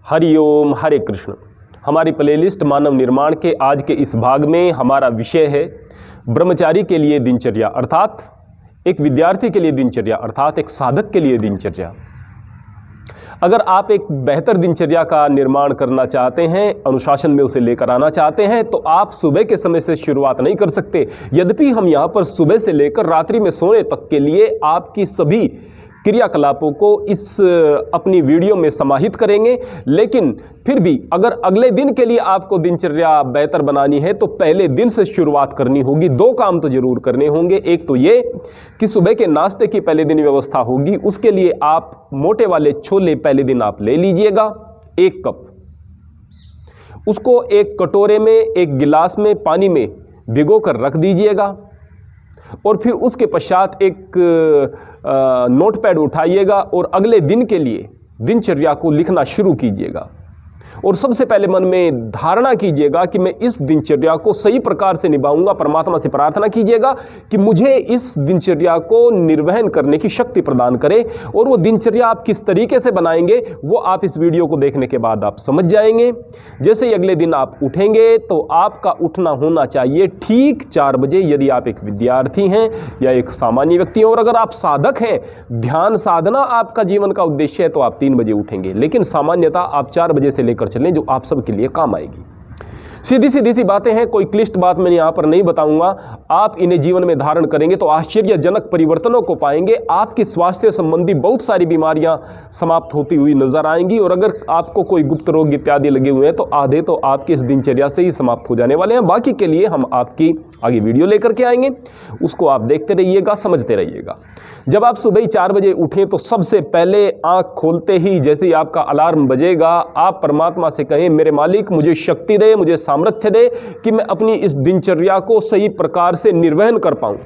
हरिओम हरे कृष्ण। हमारी प्लेलिस्ट मानव निर्माण के आज के इस भाग में हमारा विषय है ब्रह्मचारी के लिए दिनचर्या, अर्थात एक विद्यार्थी के लिए दिनचर्या, अर्थात एक साधक के लिए दिनचर्या। अगर आप एक बेहतर दिनचर्या का निर्माण करना चाहते हैं, अनुशासन में उसे लेकर आना चाहते हैं, तो आप सुबह के समय से शुरुआत नहीं कर सकते। यद्यपि हम यहाँ पर सुबह से लेकर रात्रि में सोने तक के लिए आपकी सभी क्रियाकलापों को इस अपनी वीडियो में समाहित करेंगे, लेकिन फिर भी अगर अगले दिन के लिए आपको दिनचर्या बेहतर बनानी है तो पहले दिन से शुरुआत करनी होगी। दो काम तो जरूर करने होंगे। एक तो ये कि सुबह के नाश्ते की पहले दिन व्यवस्था होगी। उसके लिए आप मोटे वाले छोले पहले दिन आप ले लीजिएगा, 1 कप। उसको एक कटोरे में, एक गिलास में पानी में भिगो कर रख दीजिएगा और फिर उसके पश्चात एक नोटपैड उठाइएगा और अगले दिन के लिए दिनचर्या को लिखना शुरू कीजिएगा। और सबसे पहले मन में धारणा कीजिएगा कि मैं इस दिनचर्या को सही प्रकार से निभाऊंगा। परमात्मा से प्रार्थना कीजिएगा कि मुझे इस दिनचर्या को निर्वहन करने की शक्ति प्रदान करे। और वो दिनचर्या आप किस तरीके से बनाएंगे वो आप इस वीडियो को देखने के बाद आप समझ जाएंगे। जैसे ही अगले दिन आप उठेंगे तो आपका उठना होना चाहिए ठीक 4 बजे, यदि आप एक विद्यार्थी हैं या एक सामान्य व्यक्ति हैं। और अगर आप साधक हैं, ध्यान साधना आपका जीवन का उद्देश्य है, तो आप 3 बजे उठेंगे। लेकिन सामान्यतः आप 4 बजे से लेकर चलें, जो आप सब के लिए काम आएगी। सीधी सी बातें हैं, कोई क्लिष्ट बात मैं यहां पर नहीं बताऊंगा। आप इन्हें जीवन में धारण करेंगे तो आश्चर्यजनक परिवर्तनों को पाएंगे। आपकी स्वास्थ्य संबंधी बहुत सारी बीमारियां समाप्त होती हुई नजर आएंगी। और अगर आपको कोई गुप्त रोग इत्यादि लगे हुए हैं तो आधे तो आपके इस दिनचर्या से ही समाप्त हो जाने वाले हैं। बाकी के लिए हम आपकी आगे वीडियो लेकर के आएंगे, उसको आप देखते रहिएगा, समझते रहिएगा। जब आप सुबह ही 4 बजे उठें तो सबसे पहले आंख खोलते ही जैसे ही आपका अलार्म बजेगा, आप परमात्मा से कहें, मेरे मालिक मुझे शक्ति दे, मुझे सामर्थ्य दे कि मैं अपनी इस दिनचर्या को सही प्रकार से निर्वहन कर पाऊं।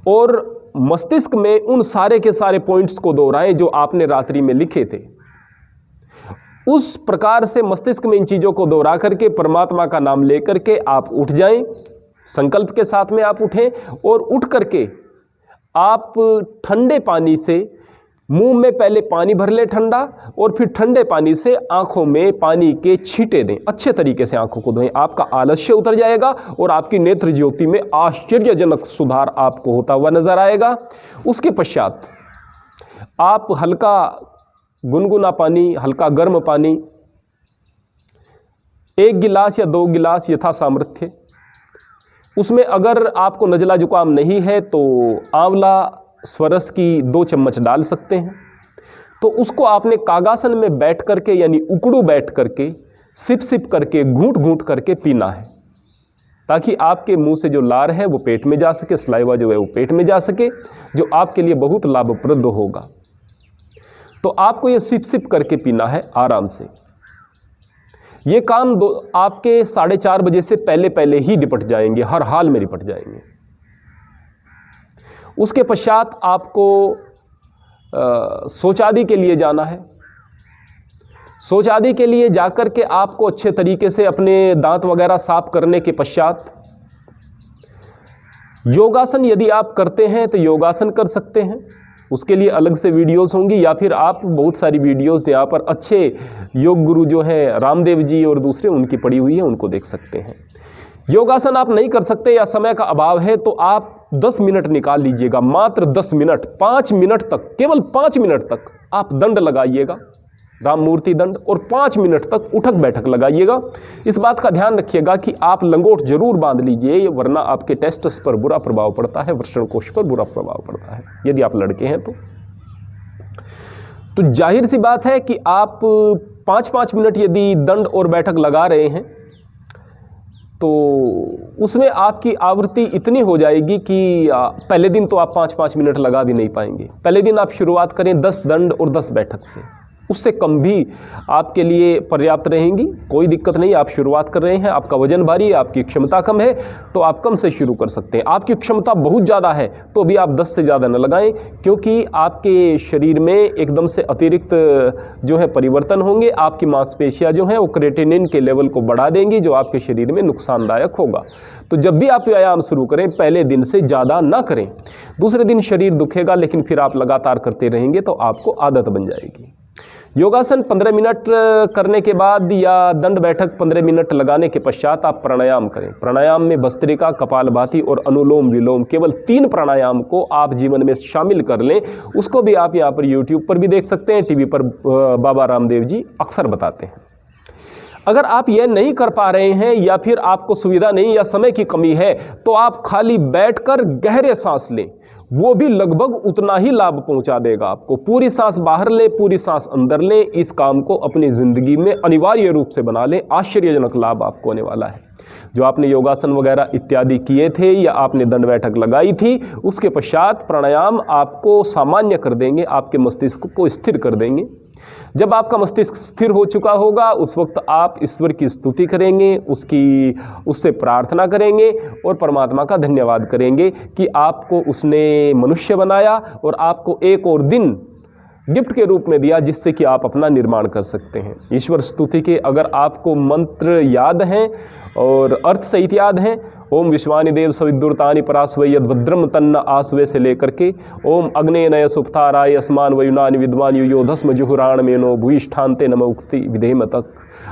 और मस्तिष्क में उन सारे के सारे पॉइंट्स को दोहराएं जो आपने रात्रि में लिखे थे। उस प्रकार से मस्तिष्क में इन चीजों को दोहरा करके परमात्मा का नाम लेकर के आप उठ जाएं। संकल्प के साथ में आप उठें और उठ करके आप ठंडे पानी से मुंह में पहले पानी भर लें ठंडा, और फिर ठंडे पानी से आंखों में पानी के छींटे दें। अच्छे तरीके से आंखों को धोएं। आपका आलस्य उतर जाएगा और आपकी नेत्र ज्योति में आश्चर्यजनक सुधार आपको होता हुआ नजर आएगा। उसके पश्चात आप हल्का गुनगुना पानी, हल्का गर्म पानी, 1 गिलास या 2 गिलास यथा सामर्थ्य। उसमें अगर आपको नजला जुकाम नहीं है तो आंवला स्वरस की 2 चम्मच डाल सकते हैं। तो उसको आपने कागासन में बैठ करके, यानी उकड़ू बैठ करके, सिप सिप करके, घूंट घूंट करके पीना है, ताकि आपके मुंह से जो लार है वो पेट में जा सके, सलाइवा जो है वो पेट में जा सके, जो आपके लिए बहुत लाभप्रद होगा। तो आपको ये सिप सिप करके पीना है आराम से। ये काम आपके 4:30 बजे से पहले ही निपट जाएंगे, हर हाल में निपट जाएंगे। उसके पश्चात आपको शौचादि के लिए जाना है। शौचादि के लिए जाकर के आपको अच्छे तरीके से अपने दांत वगैरह साफ करने के पश्चात योगासन यदि आप करते हैं तो योगासन कर सकते हैं। उसके लिए अलग से वीडियोस होंगी, या फिर आप बहुत सारी वीडियोस यहाँ पर अच्छे योग गुरु जो हैं रामदेव जी और दूसरे, उनकी पड़ी हुई है, उनको देख सकते हैं। योगासन आप नहीं कर सकते या समय का अभाव है तो आप 10 मिनट निकाल लीजिएगा, मात्र 10 मिनट, 5 मिनट तक, केवल 5 मिनट तक आप दंड लगाइएगा, राम मूर्ति दंड, और 5 मिनट तक उठक बैठक लगाइएगा। इस बात का ध्यान रखिएगा कि आप लंगोट जरूर बांध लीजिए, वरना आपके टेस्टस पर बुरा प्रभाव पड़ता है, वृषण कोश पर बुरा प्रभाव पड़ता है यदि आप लड़के हैं तो जाहिर सी बात है कि आप 5-5 मिनट यदि दंड और बैठक लगा रहे हैं तो उसमें आपकी आवृत्ति इतनी हो जाएगी कि पहले दिन तो आप 5-5 मिनट लगा भी नहीं पाएंगे। पहले दिन आप शुरुआत करें 10 दंड और 10 बैठक से, उससे कम भी आपके लिए पर्याप्त रहेंगी, कोई दिक्कत नहीं। आप शुरुआत कर रहे हैं, आपका वजन भारी है, आपकी क्षमता कम है, तो आप कम से शुरू कर सकते हैं। आपकी क्षमता बहुत ज़्यादा है तो भी आप 10 से ज़्यादा न लगाएं, क्योंकि आपके शरीर में एकदम से अतिरिक्त जो है परिवर्तन होंगे। आपकी मांसपेशियां जो हैं वो क्रेटिनिन के लेवल को बढ़ा देंगी, जो आपके शरीर में नुकसानदायक होगा। तो जब भी आप व्यायाम शुरू करें पहले दिन से ज़्यादा ना करें। दूसरे दिन शरीर दुखेगा, लेकिन फिर आप लगातार करते रहेंगे तो आपको आदत बन जाएगी। योगासन 15 मिनट करने के बाद या दंड बैठक 15 मिनट लगाने के पश्चात आप प्राणायाम करें। प्राणायाम में भस्त्रिका, कपालभाति और अनुलोम विलोम, केवल 3 प्राणायाम को आप जीवन में शामिल कर लें। उसको भी आप यहाँ पर यूट्यूब पर भी देख सकते हैं, टीवी पर बाबा रामदेव जी अक्सर बताते हैं। अगर आप यह नहीं कर पा रहे हैं या फिर आपको सुविधा नहीं या समय की कमी है, तो आप खाली बैठकर गहरे सांस लें, वो भी लगभग उतना ही लाभ पहुंचा देगा आपको। पूरी सांस बाहर लें, पूरी सांस अंदर लें। इस काम को अपनी ज़िंदगी में अनिवार्य रूप से बना लें, आश्चर्यजनक लाभ आपको होने वाला है। जो आपने योगासन वगैरह इत्यादि किए थे या आपने दंड बैठक लगाई थी, उसके पश्चात प्राणायाम आपको सामान्य कर देंगे, आपके मस्तिष्क को स्थिर कर देंगे। जब आपका मस्तिष्क स्थिर हो चुका होगा, उस वक्त आप ईश्वर की स्तुति करेंगे, उससे प्रार्थना करेंगे और परमात्मा का धन्यवाद करेंगे कि आपको उसने मनुष्य बनाया और आपको एक और दिन गिफ्ट के रूप में दिया, जिससे कि आप अपना निर्माण कर सकते हैं। ईश्वर स्तुति के अगर आपको मंत्र याद हैं और अर्थ सहित याद हैं, ओम विश्वानि देव सविदुरतानि परास्वै यद्भद्रम तन्न आस्वे से लेकर के ओम अग्ने नय सुप्ताराय अस्मान वयुनानि विद्वान युयोधस्म जुहुराण मेनो भूयिष्ठान्ते नम उक्ति विधेम तक,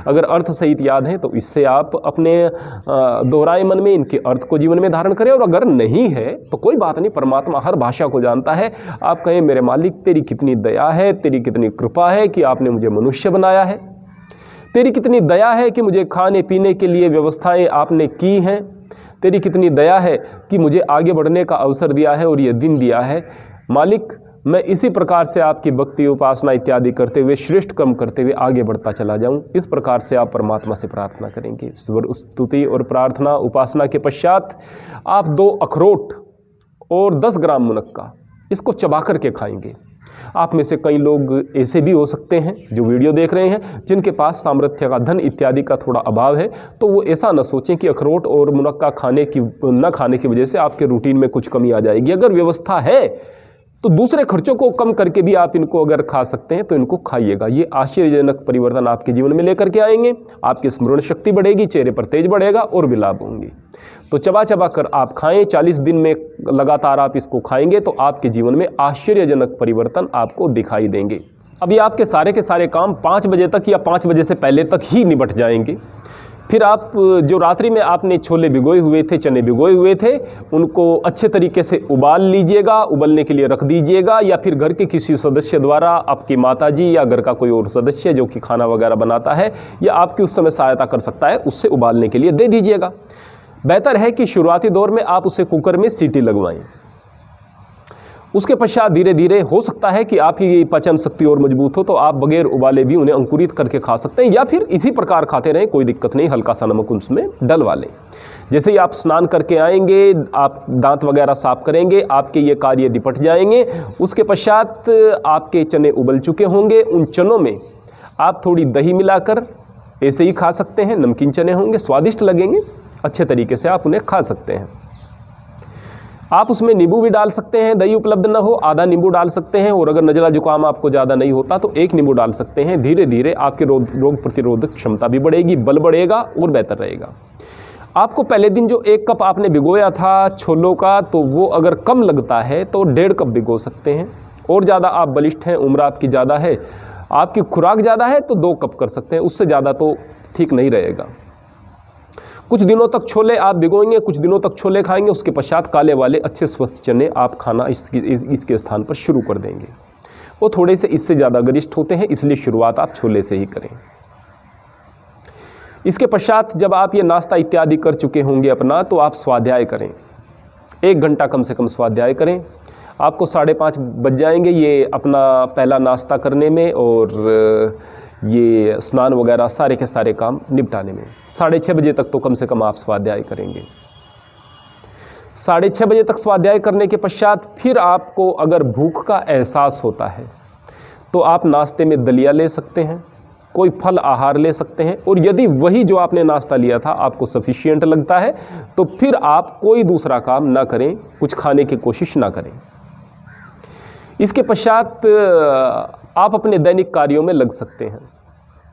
अगर अर्थ सहित याद है तो इससे आप अपने दोहराए मन में इनके अर्थ को जीवन में धारण करें। और अगर नहीं है तो कोई बात नहीं, परमात्मा हर भाषा को जानता है। आप कहें मेरे मालिक तेरी कितनी दया है, तेरी कितनी कृपा है कि आपने मुझे मनुष्य बनाया है, तेरी कितनी दया है कि मुझे खाने पीने के लिए व्यवस्थाएं आपने की हैं, तेरी कितनी दया है कि मुझे आगे बढ़ने का अवसर दिया है और ये दिन दिया है। मालिक, मैं इसी प्रकार से आपकी भक्ति, उपासना इत्यादि करते हुए, श्रेष्ठ कर्म करते हुए आगे बढ़ता चला जाऊं। इस प्रकार से आप परमात्मा से प्रार्थना करेंगे। स्तुति और प्रार्थना उपासना के पश्चात आप 2 अखरोट और 10 ग्राम मुनक्का इसको चबा करके खाएंगे। आप में से कई लोग ऐसे भी हो सकते हैं जो वीडियो देख रहे हैं, जिनके पास सामर्थ्य का, धन इत्यादि का थोड़ा अभाव है, तो वो ऐसा न सोचें कि अखरोट और मुनक्का न खाने की वजह से आपके रूटीन में कुछ कमी आ जाएगी। अगर व्यवस्था है तो दूसरे खर्चों को कम करके भी आप इनको अगर खा सकते हैं तो इनको खाइएगा। ये आश्चर्यजनक परिवर्तन आपके जीवन में लेकर के आएंगे। आपकी स्मरण शक्ति बढ़ेगी, चेहरे पर तेज बढ़ेगा और भी लाभ होंगे। तो चबा चबा कर आप खाएं। 40 दिन में लगातार आप इसको खाएंगे तो आपके जीवन में आश्चर्यजनक परिवर्तन आपको दिखाई देंगे। अभी आपके सारे के सारे काम 5 बजे तक या 5 बजे से पहले तक ही निपट जाएंगे। फिर आप जो रात्रि में आपने छोले भिगोए हुए थे, चने भिगोए हुए थे, उनको अच्छे तरीके से उबाल लीजिएगा, उबलने के लिए रख दीजिएगा, या फिर घर के किसी सदस्य द्वारा, आपकी माताजी या घर का कोई और सदस्य जो कि खाना वगैरह बनाता है या आपकी उस समय सहायता कर सकता है, उससे उबालने के लिए दे दीजिएगा। बेहतर है कि शुरुआती दौर में आप उसे कुकर में सीटी लगवाएं। उसके पश्चात धीरे धीरे हो सकता है कि आपकी पाचन शक्ति और मजबूत हो तो आप बगैर उबाले भी उन्हें अंकुरित करके खा सकते हैं, या फिर इसी प्रकार खाते रहें, कोई दिक्कत नहीं। हल्का सा नमक उसमें डलवा लें। जैसे ही आप स्नान करके आएंगे, आप दांत वगैरह साफ करेंगे, आपके ये कार्य निपट जाएंगे। उसके पश्चात आपके चने उबल चुके होंगे। उन चनों में आप थोड़ी दही मिलाकर ऐसे ही खा सकते हैं। नमकीन चने होंगे, स्वादिष्ट लगेंगे, अच्छे तरीके से आप उन्हें खा सकते हैं। आप उसमें नींबू भी डाल सकते हैं, दही उपलब्ध न हो आधा नींबू डाल सकते हैं, और अगर नज़ला जुकाम आपको ज़्यादा नहीं होता तो 1 नींबू डाल सकते हैं। धीरे धीरे आपकी रोग प्रतिरोधक क्षमता भी बढ़ेगी, बल बढ़ेगा और बेहतर रहेगा। आपको पहले दिन जो 1 कप आपने भिगोया था छोलों का, तो वो अगर कम लगता है तो 1.5 कप भिगो सकते हैं। और ज़्यादा आप बलिष्ठ हैं, उम्र आपकी ज़्यादा है, आपकी खुराक ज़्यादा है तो 2 कप कर सकते हैं। उससे ज़्यादा तो ठीक नहीं रहेगा। कुछ दिनों तक छोले आप भिगोएंगे, कुछ दिनों तक छोले खाएंगे, उसके पश्चात काले वाले अच्छे स्वस्थ चने आप खाना इसके स्थान पर शुरू कर देंगे। वो थोड़े से इससे ज़्यादा गरिष्ठ होते हैं, इसलिए शुरुआत आप छोले से ही करें। इसके पश्चात जब आप ये नाश्ता इत्यादि कर चुके होंगे अपना, तो आप स्वाध्याय करें। 1 घंटा कम से कम स्वाध्याय करें। आपको 5:30 बज जाएंगे ये अपना पहला नाश्ता करने में और ये स्नान वगैरह सारे के सारे काम निपटाने में। 6:30 बजे तक तो कम से कम आप स्वाध्याय करेंगे। 6:30 बजे तक स्वाध्याय करने के पश्चात फिर आपको अगर भूख का एहसास होता है तो आप नाश्ते में दलिया ले सकते हैं, कोई फल आहार ले सकते हैं, और यदि वही जो आपने नाश्ता लिया था आपको सफिशिएंट लगता है तो फिर आप कोई दूसरा काम ना करें, कुछ खाने की कोशिश ना करें। इसके पश्चात आप अपने दैनिक कार्यों में लग सकते हैं।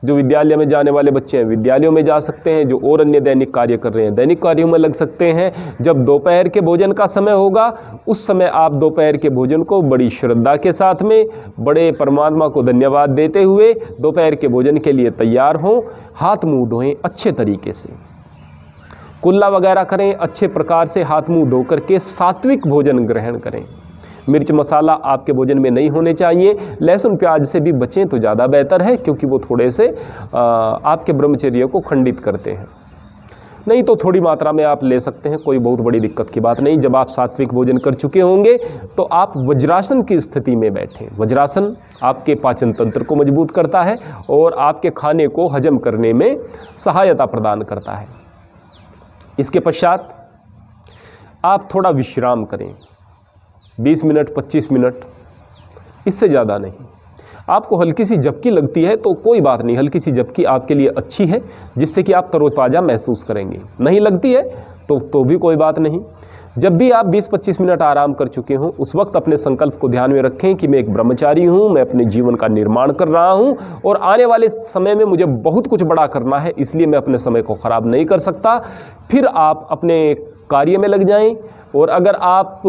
जो विद्यालय में जाने वाले बच्चे हैं विद्यालयों में जा सकते हैं, जो और अन्य दैनिक कार्य कर रहे हैं दैनिक कार्यों में लग सकते हैं। जब दोपहर के भोजन का समय होगा उस समय आप दोपहर के भोजन को बड़ी श्रद्धा के साथ में, बड़े परमात्मा को धन्यवाद देते हुए दोपहर के भोजन के लिए तैयार हों। हाथ मुंह धोएं अच्छे तरीके से, कुल्ला वगैरह करें, अच्छे प्रकार से हाथ मुंह धो करके सात्विक भोजन ग्रहण करें। मिर्च मसाला आपके भोजन में नहीं होने चाहिए। लहसुन प्याज से भी बचें तो ज़्यादा बेहतर है, क्योंकि वो थोड़े से आपके ब्रह्मचर्य को खंडित करते हैं। नहीं तो थोड़ी मात्रा में आप ले सकते हैं, कोई बहुत बड़ी दिक्कत की बात नहीं। जब आप सात्विक भोजन कर चुके होंगे तो आप वज्रासन की स्थिति में बैठें। वज्रासन आपके पाचन तंत्र को मजबूत करता है और आपके खाने को हजम करने में सहायता प्रदान करता है। इसके पश्चात आप थोड़ा विश्राम करें, 20 मिनट 25 मिनट, इससे ज़्यादा नहीं। आपको हल्की सी झपकी लगती है तो कोई बात नहीं, हल्की सी झपकी आपके लिए अच्छी है, जिससे कि आप तरोताज़ा महसूस करेंगे। नहीं लगती है तो भी कोई बात नहीं। जब भी आप 20-25 मिनट आराम कर चुके हों उस वक्त अपने संकल्प को ध्यान में रखें कि मैं एक ब्रह्मचारी हूँ, मैं अपने जीवन का निर्माण कर रहा हूँ और आने वाले समय में मुझे बहुत कुछ बड़ा करना है, इसलिए मैं अपने समय को ख़राब नहीं कर सकता। फिर आप अपने कार्य में लग जाएं। और अगर आप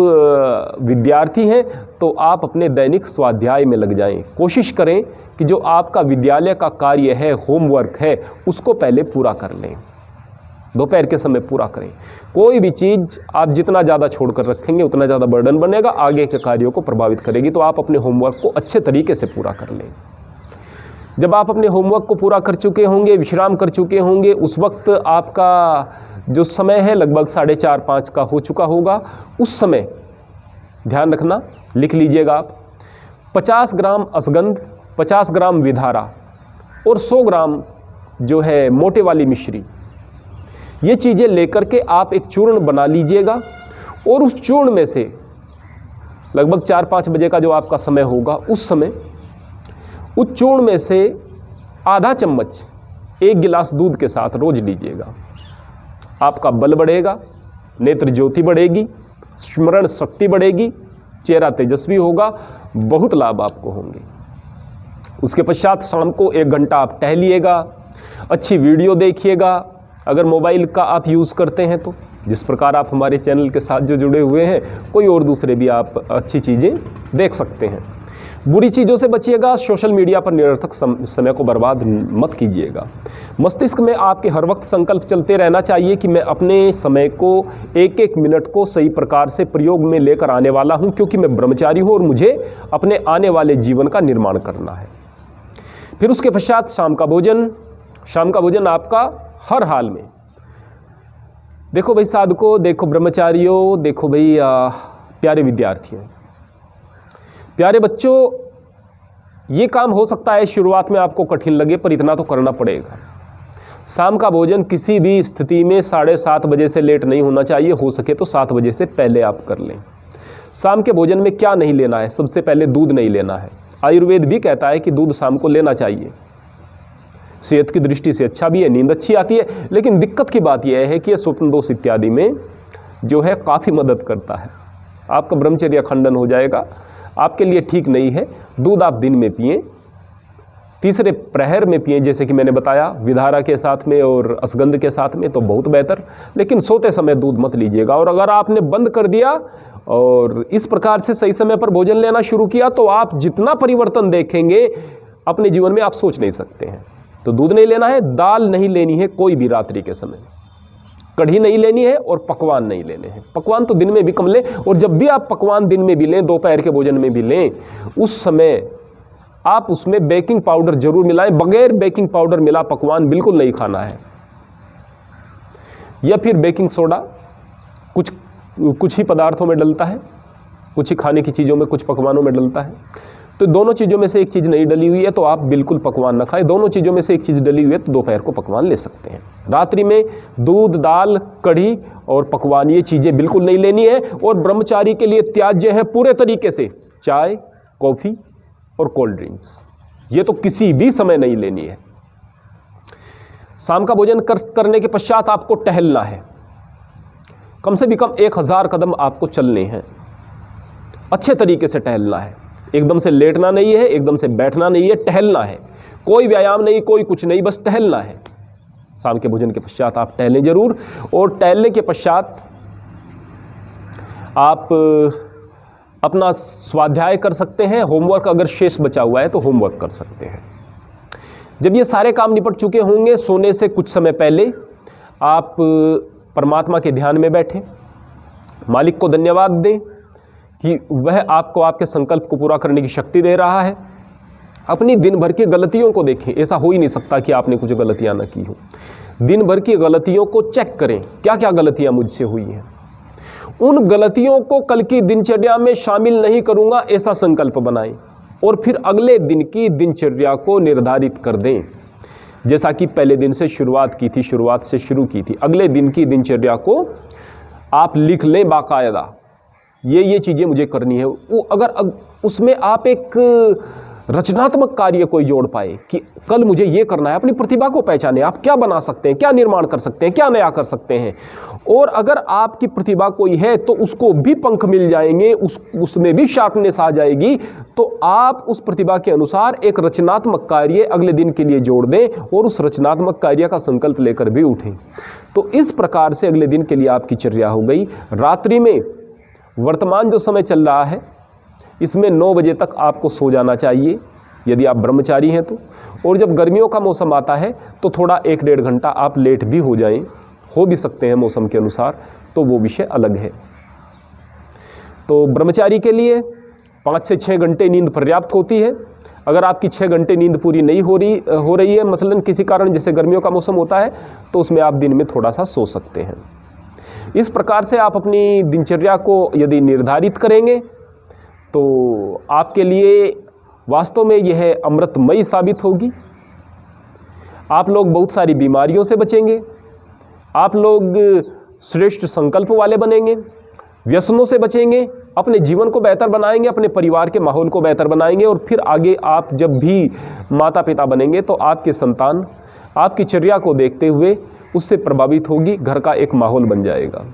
विद्यार्थी हैं तो आप अपने दैनिक स्वाध्याय में लग जाएं। कोशिश करें कि जो आपका विद्यालय का कार्य है, होमवर्क है, उसको पहले पूरा कर लें, दोपहर के समय पूरा करें। कोई भी चीज़ आप जितना ज़्यादा छोड़ कर रखेंगे उतना ज़्यादा बर्डन बनेगा, आगे के कार्यों को प्रभावित करेगी। तो आप अपने होमवर्क को अच्छे तरीके से पूरा कर लें। जब आप अपने होमवर्क को पूरा कर चुके होंगे, विश्राम कर चुके होंगे, उस वक्त आपका जो समय है लगभग 4:30-5 का हो चुका होगा। उस समय ध्यान रखना, लिख लीजिएगा आप, 50 ग्राम अश्वगंध, 50 ग्राम विधारा और 100 ग्राम जो है मोटे वाली मिश्री, ये चीज़ें लेकर के आप एक चूर्ण बना लीजिएगा। और उस चूर्ण में से लगभग 4-5 बजे का जो आपका समय होगा उस समय उस चूर्ण में से आधा चम्मच 1 गिलास दूध के साथ रोज लीजिएगा। आपका बल बढ़ेगा, नेत्र ज्योति बढ़ेगी, स्मरण शक्ति बढ़ेगी, चेहरा तेजस्वी होगा, बहुत लाभ आपको होंगे। उसके पश्चात शाम को 1 घंटा आप टहलिएगा, अच्छी वीडियो देखिएगा। अगर मोबाइल का आप यूज़ करते हैं तो, जिस प्रकार आप हमारे चैनल के साथ जो जुड़े हुए हैं, कोई और दूसरे भी आप अच्छी चीज़ें देख सकते हैं। बुरी चीज़ों से बचिएगा, सोशल मीडिया पर निरर्थक समय को बर्बाद मत कीजिएगा। मस्तिष्क में आपके हर वक्त संकल्प चलते रहना चाहिए कि मैं अपने समय को 1-1 मिनट को सही प्रकार से प्रयोग में लेकर आने वाला हूं, क्योंकि मैं ब्रह्मचारी हूं और मुझे अपने आने वाले जीवन का निर्माण करना है। फिर उसके पश्चात शाम का भोजन आपका हर हाल में, देखो भाई साधकों, देखो ब्रह्मचारियों, देखो भाई प्यारे विद्यार्थियों, प्यारे बच्चों, ये काम हो सकता है शुरुआत में आपको कठिन लगे, पर इतना तो करना पड़ेगा। शाम का भोजन किसी भी स्थिति में 7:30 बजे से लेट नहीं होना चाहिए, हो सके तो 7 बजे से पहले आप कर लें। शाम के भोजन में क्या नहीं लेना है? सबसे पहले दूध नहीं लेना है। आयुर्वेद भी कहता है कि दूध शाम को लेना चाहिए, सेहत की दृष्टि से अच्छा भी है, नींद अच्छी आती है। लेकिन दिक्कत की बात यह है कि यह स्वप्न दोष इत्यादि में जो है काफ़ी मदद करता है, आपका ब्रह्मचर्य खंडन हो जाएगा, आपके लिए ठीक नहीं है। दूध आप दिन में पिएं, तीसरे प्रहर में पिएं, जैसे कि मैंने बताया विधारा के साथ में और अश्वगंध के साथ में, तो बहुत बेहतर। लेकिन सोते समय दूध मत लीजिएगा। और अगर आपने बंद कर दिया और इस प्रकार से सही समय पर भोजन लेना शुरू किया तो आप जितना परिवर्तन देखेंगे अपने जीवन में आप सोच नहीं सकते हैं। तो दूध नहीं लेना है, दाल नहीं लेनी है कोई भी रात्रि के समय, कढ़ी नहीं लेनी है और पकवान नहीं लेने हैं। पकवान तो दिन में भी कम लें, और जब भी आप पकवान दिन में भी लें, दोपहर के भोजन में भी लें, उस समय आप उसमें बेकिंग पाउडर जरूर मिलाएं। बगैर बेकिंग पाउडर मिला पकवान बिल्कुल नहीं खाना है। या फिर बेकिंग सोडा कुछ ही पदार्थों में डलता है, कुछ ही खाने की चीज़ों में, कुछ पकवानों में डलता है। तो दोनों चीज़ों में से एक चीज़ नहीं डली हुई है तो आप बिल्कुल पकवान ना खाएं। दोनों चीज़ों में से एक चीज़ डली हुई है तो दोपहर को पकवान ले सकते हैं। रात्रि में दूध, दाल, कढ़ी और पकवान ये चीज़ें बिल्कुल नहीं लेनी है। और ब्रह्मचारी के लिए त्याज्य है पूरे तरीके से चाय, कॉफ़ी और कोल्ड ड्रिंक्स, ये तो किसी भी समय नहीं लेनी है। शाम का भोजन करने के पश्चात आपको टहलना है, कम से कम 1000 कदम आपको चलने हैं। अच्छे तरीके से टहलना है, एकदम से लेटना नहीं है, एकदम से बैठना नहीं है, टहलना है। कोई व्यायाम नहीं, कोई कुछ नहीं, बस टहलना है। शाम के भोजन के पश्चात आप टहलें जरूर, और टहलने के पश्चात आप अपना स्वाध्याय कर सकते हैं। होमवर्क अगर शेष बचा हुआ है तो होमवर्क कर सकते हैं। जब ये सारे काम निपट चुके होंगे, सोने से कुछ समय पहले आप परमात्मा के ध्यान में बैठें, मालिक को धन्यवाद दें कि वह आपको आपके संकल्प को पूरा करने की शक्ति दे रहा है। अपनी दिन भर की गलतियों को देखें, ऐसा हो ही नहीं सकता कि आपने कुछ गलतियां ना की हो। दिन भर की गलतियों को चेक करें, क्या क्या गलतियां मुझसे हुई हैं। उन गलतियों को कल की दिनचर्या में शामिल नहीं करूंगा, ऐसा संकल्प बनाएं, और फिर अगले दिन की दिनचर्या को निर्धारित कर दें। जैसा कि पहले दिन से शुरुआत की थी, शुरुआत से शुरू की थी, अगले दिन की दिनचर्या को आप लिख लें बाकायदा, ये चीज़ें मुझे करनी है। वो अगर उसमें आप एक रचनात्मक कार्य कोई जोड़ पाए कि कल मुझे ये करना है, अपनी प्रतिभा को पहचाने, आप क्या बना सकते हैं, क्या निर्माण कर सकते हैं, क्या नया कर सकते हैं। और अगर आपकी प्रतिभा कोई है तो उसको भी पंख मिल जाएंगे, उसमें भी शार्पनेस आ जाएगी। तो आप उस प्रतिभा के अनुसार एक रचनात्मक कार्य अगले दिन के लिए जोड़ दें और उस रचनात्मक कार्य का संकल्प लेकर भी उठें। तो इस प्रकार से अगले दिन के लिए आपकी चर्या हो गई। रात्रि में वर्तमान जो समय चल रहा है, इसमें 9 बजे तक आपको सो जाना चाहिए यदि आप ब्रह्मचारी हैं तो। और जब गर्मियों का मौसम आता है तो थोड़ा 1-1.5 घंटा आप लेट भी हो जाएं, हो भी सकते हैं मौसम के अनुसार, तो वो विषय अलग है। तो ब्रह्मचारी के लिए 5 से 6 घंटे नींद पर्याप्त होती है। अगर आपकी 6 घंटे नींद पूरी नहीं हो रही है मसलन किसी कारण, जैसे गर्मियों का मौसम होता है, तो उसमें आप दिन में थोड़ा सा सो सकते हैं। इस प्रकार से आप अपनी दिनचर्या को यदि निर्धारित करेंगे तो आपके लिए वास्तव में यह अमृतमयी साबित होगी। आप लोग बहुत सारी बीमारियों से बचेंगे, आप लोग श्रेष्ठ संकल्प वाले बनेंगे, व्यसनों से बचेंगे, अपने जीवन को बेहतर बनाएंगे, अपने परिवार के माहौल को बेहतर बनाएंगे। और फिर आगे आप जब भी माता पिता बनेंगे तो आपके संतान आपकी चर्या को देखते हुए उससे प्रभावित होगी, घर का एक माहौल बन जाएगा।